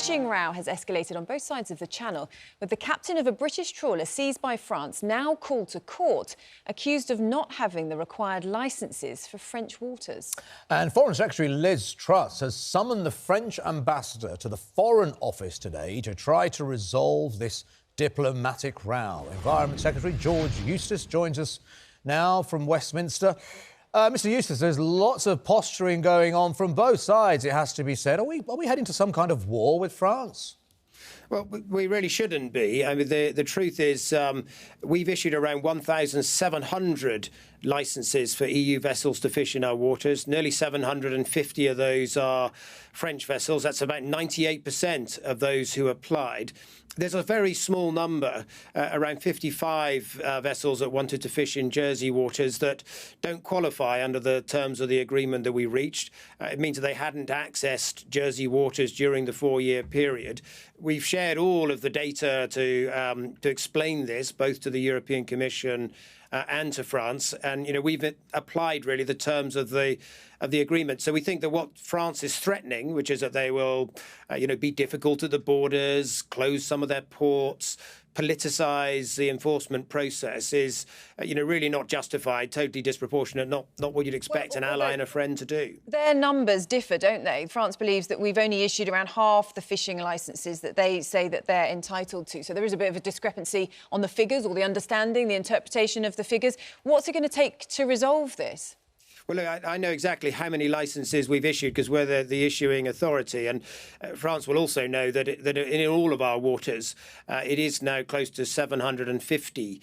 fishing row has escalated on both sides of the channel, with the captain of a British trawler seized by France now called to court, accused of not having the required licences for French waters. And Foreign Secretary Liz Truss has summoned the French ambassador to the Foreign Office today to try to resolve this diplomatic row. Environment Secretary George Eustice joins us now from Westminster. Mr Eustice, there's lots of posturing going on from both sides, it has to be said. Are we heading to some kind of war with France? Well, we really shouldn't be. I mean, the truth is we've issued around 1,700 licences for EU vessels to fish in our waters. Nearly 750 of those are French vessels. That's about 98% of those who applied. There's a very small number, around 55 vessels that wanted to fish in Jersey waters that don't qualify under the terms of the agreement that we reached. It means that they hadn't accessed Jersey waters during the 4-year period. We've shared all of the data to explain this, both to the European Commission and to France, and we've applied really the terms of the agreement. So we think that what France is threatening, which is that they will be difficult at the borders, close some of their ports, politicise the enforcement process, is really not justified, totally disproportionate, not what you'd expect an ally and a friend to do. Their numbers differ, don't they? France believes that we've only issued around half the fishing licences that they say that they're entitled to. So there is a bit of a discrepancy on the figures or the understanding, the interpretation of the figures. What's it going to take to resolve this? Well, look, I know exactly how many licences we've issued because we're the issuing authority, and France will also know that in all of our waters, it is now close to 750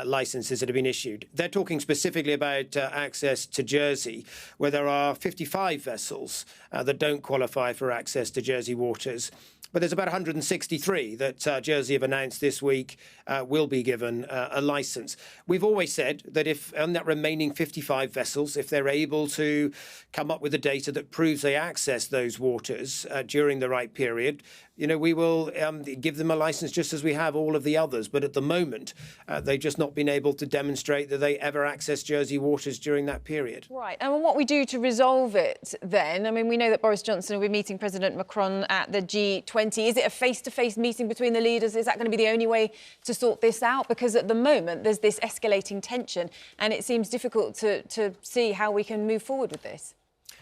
licences that have been issued. They're talking specifically about access to Jersey, where there are 55 vessels that don't qualify for access to Jersey waters. But there's about 163 that Jersey have announced this week will be given a licence. We've always said that if on that remaining 55 vessels, if they're able to come up with the data that proves they access those waters during the right period, we will give them a licence just as we have all of the others. But at the moment, they've just not been able to demonstrate that they ever access Jersey waters during that period. Right. And what we do to resolve it then? I mean, we know that Boris Johnson will be meeting President Macron at the G20. Is it a face-to-face meeting between the leaders? Is that going to be the only way to sort this out? Because at the moment, there's this escalating tension and it seems difficult to see how we can move forward with this.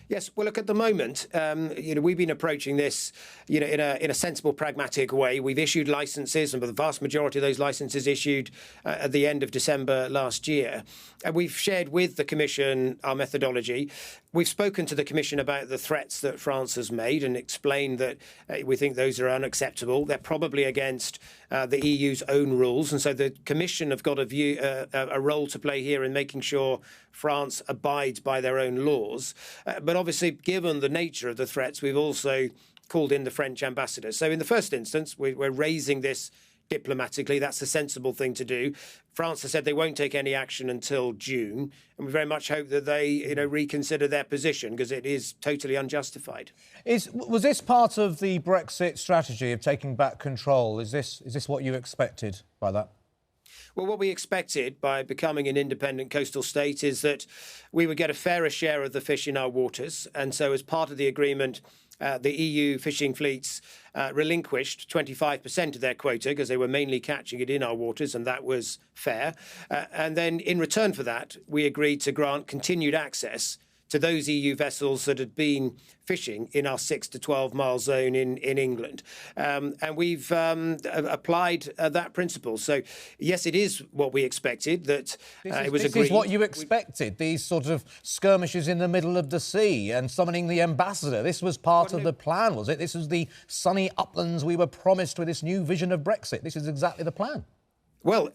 Yes, well, look, at the moment, we've been approaching this, in a sensible, pragmatic way. We've issued licences, and the vast majority of those licences issued at the end of December last year. And we've shared with the Commission our methodology. We've spoken to the Commission about the threats that France has made and explained that we think those are unacceptable. They're probably against the EU's own rules. And so the Commission have got a role to play here in making sure France abides by their own laws. But obviously, given the nature of the threats, we've also called in the French ambassador. So in the first instance, we're raising this diplomatically. That's a sensible thing to do. France has said they won't take any action until June, and we very much hope that they, reconsider their position because it is totally unjustified. Was this part of the Brexit strategy of taking back control? Is this what you expected by that? Well, what we expected by becoming an independent coastal state is that we would get a fairer share of the fish in our waters. And so as part of the agreement, the EU fishing fleets relinquished 25% of their quota because they were mainly catching it in our waters, and that was fair. And then in return for that, we agreed to grant continued access to those EU vessels that had been fishing in our 6 to 12 mile zone in England. And we've applied that principle. So, yes, it is what we expected, that it was agreed. This is what you expected, these sort of skirmishes in the middle of the sea and summoning the ambassador. This was part of the plan, was it? This was the sunny uplands we were promised with this new vision of Brexit. This is exactly the plan. Well,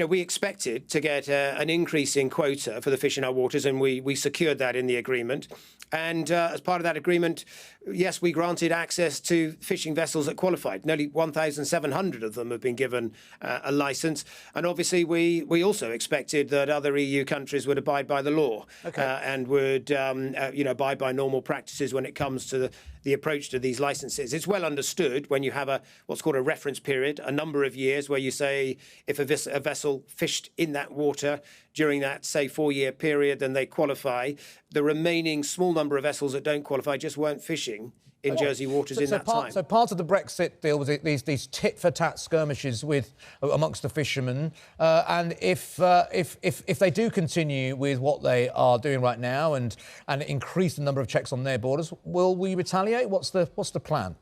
we expected to get an increase in quota for the fish in our waters, and we secured that in the agreement. And as part of that agreement, yes, we granted access to fishing vessels that qualified. Nearly 1,700 of them have been given a licence. And obviously, we also expected that other EU countries would abide by the law and would, abide by normal practices when it comes to the approach to these licences. It's well understood when you have what's called a reference period, a number of years where you say if if a vessel fished in that water during that, say, 4-year period, then they qualify. The remaining small number of vessels that don't qualify just weren't fishing in Jersey waters in that time. So part of the Brexit deal was these tit-for-tat skirmishes amongst the fishermen, and if they do continue with what they are doing right now and increase the number of checks on their borders, will we retaliate? What's the plan?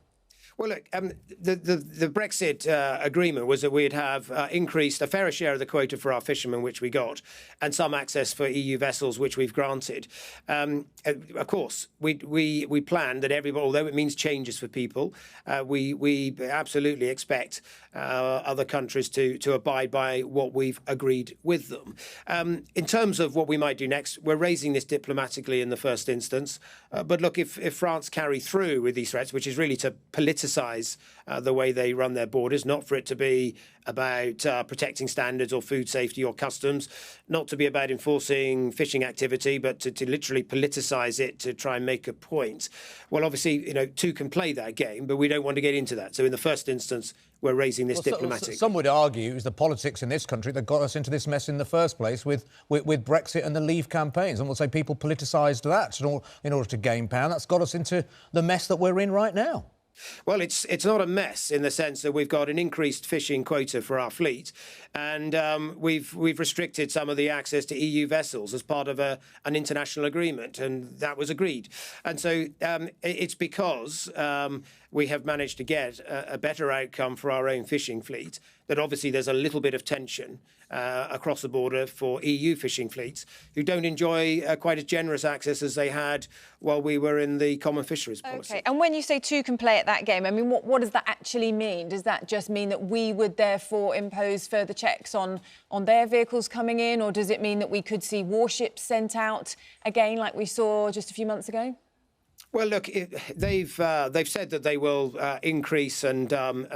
Well, look, the Brexit agreement was that we'd have increased a fairer share of the quota for our fishermen, which we got, and some access for EU vessels, which we've granted. Of course, we planned that everybody, although it means changes for people, we absolutely expect other countries to abide by what we've agreed with them. In terms of what we might do next, we're raising this diplomatically in the first instance. But look, if France carry through with these threats, which is really to politicise the way they run their borders, not for it to be about protecting standards or food safety or customs, not to be about enforcing fishing activity, but to literally politicise it to try and make a point. Well, obviously, two can play that game, but we don't want to get into that. So in the first instance, we're raising this diplomatic. Some would argue it was the politics in this country that got us into this mess in the first place with Brexit and the Leave campaigns. And we'll say people politicised that in order to gain power. That's got us into the mess that we're in right now. Well, it's not a mess in the sense that we've got an increased fishing quota for our fleet, and we've restricted some of the access to EU vessels as part of an international agreement, and that was agreed. And so it's because we have managed to get a better outcome for our own fishing fleet that obviously there's a little bit of tension across the border for EU fishing fleets who don't enjoy quite as generous access as they had while we were in the common fisheries policy. OK, and when you say two can play at that game, I mean, what does that actually mean? Does that just mean that we would therefore impose further checks on their vehicles coming in, or does it mean that we could see warships sent out again like we saw just a few months ago? Well, look, they've said that they will increase and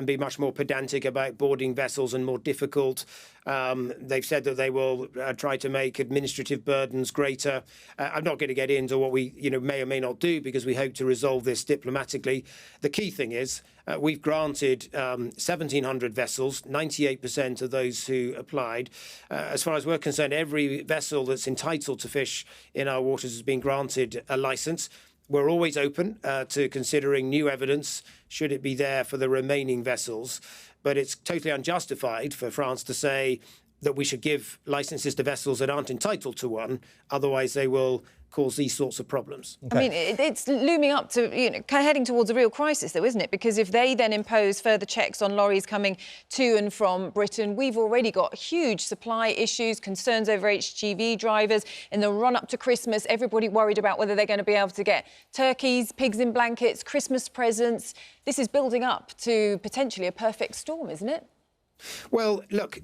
be much more pedantic about boarding vessels and more difficult. They've said that they will try to make administrative burdens greater. I'm not going to get into what we may or may not do because we hope to resolve this diplomatically. The key thing is we've granted 1,700 vessels, 98% of those who applied. As far as we're concerned, every vessel that's entitled to fish in our waters has been granted a licence. We're always open to considering new evidence, should it be there for the remaining vessels. But it's totally unjustified for France to say that we should give licences to vessels that aren't entitled to one. Otherwise, they will cause these sorts of problems. Okay. I mean, it's looming up to, kind of heading towards a real crisis, though, isn't it? Because if they then impose further checks on lorries coming to and from Britain, we've already got huge supply issues, concerns over HGV drivers. In the run-up to Christmas, everybody worried about whether they're going to be able to get turkeys, pigs in blankets, Christmas presents. This is building up to potentially a perfect storm, isn't it? Well, look,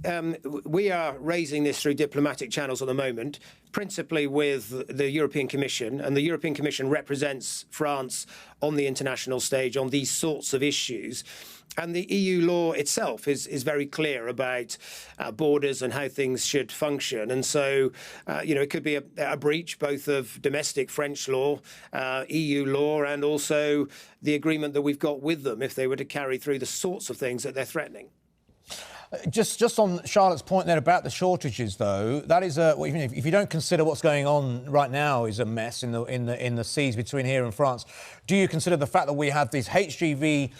we are raising this through diplomatic channels at the moment, principally with the European Commission, and the European Commission represents France on the international stage on these sorts of issues. And the EU law itself is very clear about borders and how things should function. And so, it could be a breach both of domestic French law, EU law, and also the agreement that we've got with them if they were to carry through the sorts of things that they're threatening. Just on Charlotte's point there about the shortages, though, that is if you don't consider what's going on right now is a mess in the seas between here and France. Do you consider the fact that we have this HGV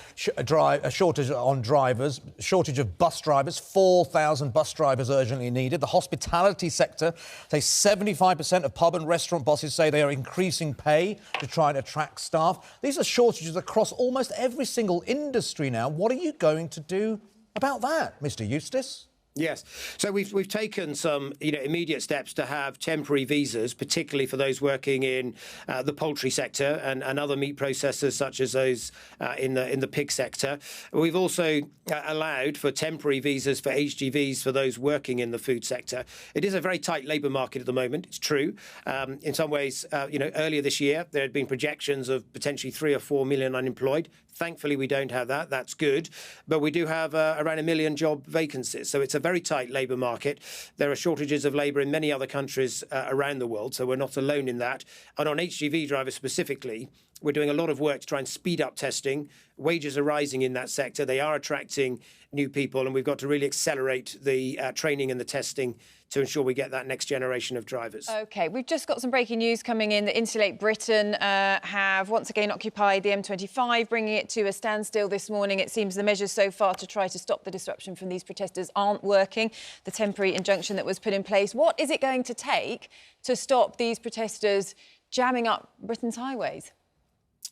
shortage on drivers, shortage of bus drivers, 4,000 bus drivers urgently needed? The hospitality sector, say 75% of pub and restaurant bosses say they are increasing pay to try and attract staff. These are shortages across almost every single industry now. What are you going to do about that, Mr. Eustice? Yes. So we've taken some immediate steps to have temporary visas, particularly for those working in the poultry sector and other meat processors such as those in the pig sector. We've also allowed for temporary visas for HGVs for those working in the food sector. It is a very tight labour market at the moment. It's true. In some ways, earlier this year there had been projections of potentially 3 or 4 million unemployed. Thankfully, we don't have that. That's good. But we do have around 1 million job vacancies. So it's a very tight labour market. There are shortages of labour in many other countries around the world, so we're not alone in that. And on HGV drivers specifically, we're doing a lot of work to try and speed up testing. Wages are rising in that sector. They are attracting new people, and we've got to really accelerate the training and the testing to ensure we get that next generation of drivers. OK, we've just got some breaking news coming in that Insulate Britain have once again occupied the M25, bringing it to a standstill this morning. It seems the measures so far to try to stop the disruption from these protesters aren't working. The temporary injunction that was put in place. What is it going to take to stop these protesters jamming up Britain's highways?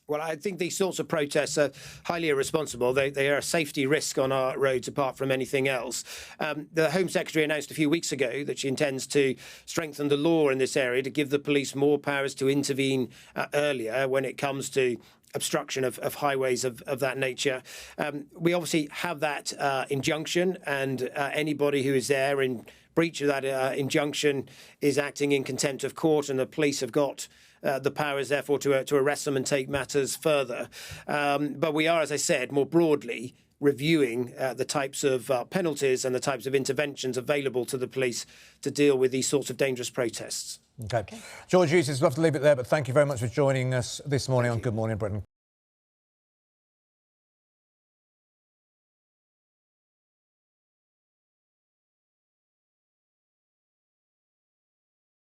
Well, I think these sorts of protests are highly irresponsible. They are a safety risk on our roads apart from anything else. The Home Secretary announced a few weeks ago that she intends to strengthen the law in this area to give the police more powers to intervene earlier when it comes to obstruction of highways of that nature. We obviously have that injunction, and anybody who is there in breach of that injunction is acting in contempt of court, and the police have got the powers, therefore, to arrest them and take matters further. But we are, as I said, more broadly reviewing the types of penalties and the types of interventions available to the police to deal with these sorts of dangerous protests. OK. George Eustice, we'll have to leave it there, but thank you very much for joining us this morning on Good Morning Britain.